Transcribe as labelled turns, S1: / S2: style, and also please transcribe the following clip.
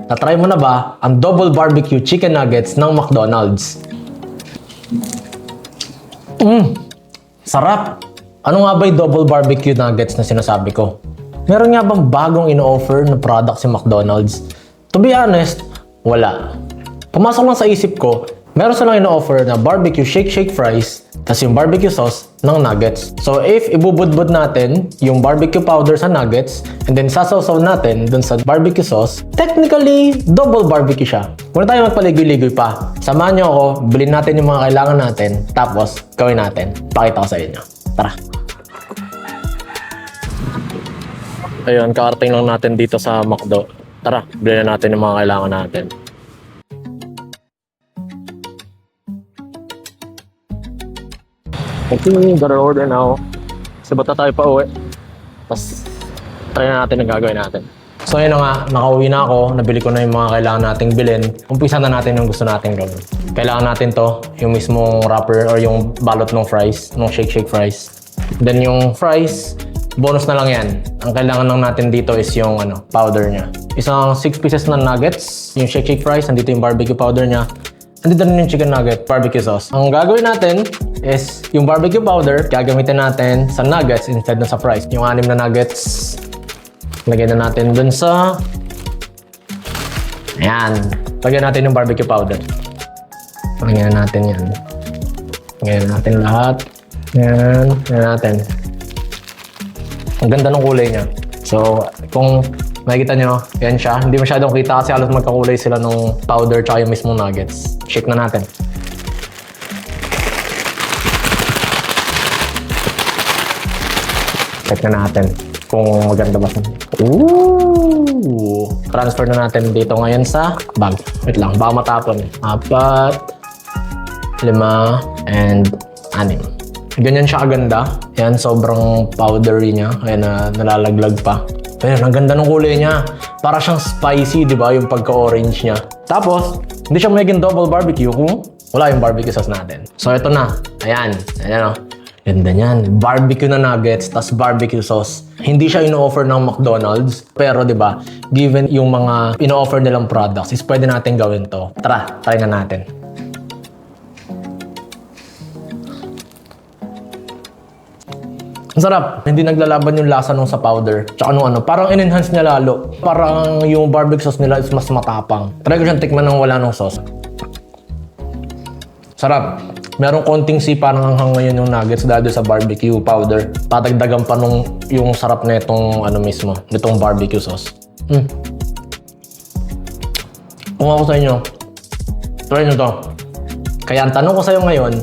S1: Na-try mo na ba ang double barbecue chicken nuggets ng McDonald's? Sarap! Ano nga ba yung double barbecue nuggets na sinasabi ko? Meron nga bang bagong ino-offer na product si McDonald's? To be honest, wala. Pumasok lang sa isip ko, meron silang ino-offer na barbecue shake fries tas yung barbecue sauce ng nuggets. So if ibubudbud natin yung barbecue powder sa nuggets and then sasawsaw natin dun sa barbecue sauce, technically, double barbecue siya. Muna tayo magpaligoy-ligoy pa. Samahan nyo ako, bilhin natin yung mga kailangan natin, tapos gawin natin. Pakita ko sa inyo. Tara! Ayun, kaarating lang natin dito sa McDo. Tara, bilhin na natin yung mga kailangan natin. Okay, gotta order now. Kasi bata tayo pa uwi. Tapos, try na natin ang gagawin natin. So ayun na nga, nakauwi na ako. Nabili ko na yung mga kailangan nating bilhin. Umpisa na natin yung gusto natin gawin. Kailangan natin to, yung mismong wrapper or yung balot ng fries, ng shake fries. Then yung fries, bonus na lang yan. Ang kailangan lang natin dito is yung powder niya. Isang 6 pieces na nuggets, yung shake fries, nandito yung barbecue powder niya. Nandito rin yung chicken nugget, barbecue sauce. Ang gagawin natin is yung barbecue powder, gagamitin natin sa nuggets instead na sa fries. Yung 6 na nuggets, lagyan na natin dun sa... Ayan. Lagyan natin yung barbecue powder. Lagyan na natin yan. Lagyan natin lahat. Ayan. Lagyan natin. Ang ganda ng kulay niya. So, kung makikita nyo, yan siya. Hindi masyadong kita kasi halos magkakulay sila ng powder tsaka yung mismong nuggets. Shake na natin. Check na natin kung maganda ba. Ooh! Transfer na natin dito ngayon sa bag. Wait lang, baka matapon. 4, 5, and 6. Ganyan siya kaganda. Yan, sobrang powdery niya. Kaya nalalaglag pa. Pero ang ganda ng kulay niya. Para siyang spicy, di ba? Yung pagka-orange niya. Tapos, hindi siya magiging double barbecue kung wala yung barbecue sauce natin. So, ito na. Ayan. Ayan o. Ganda niyan. Barbecue na nuggets, tas barbecue sauce. Hindi siya ino-offer ng McDonald's. Pero, di ba? Given yung mga ino-offer nilang products, is pwede natin gawin to. Tara, try na natin. Ang sarap. Hindi naglalaban yung lasa nung sa powder. Tsaka nung parang in-enhance niya lalo. Parang yung barbecue sauce nila is mas matapang. Try ko siyang tikman nang wala nung sauce. Sarap. Merong konting sipa ng hanghang ngayon yung nuggets dahil sa barbecue powder. Patagdagan pa nung yung sarap na itong mismo. Nitong barbecue sauce. Kung ako sa inyo, try nyo to. Kaya ang tanong ko sa'yo ngayon,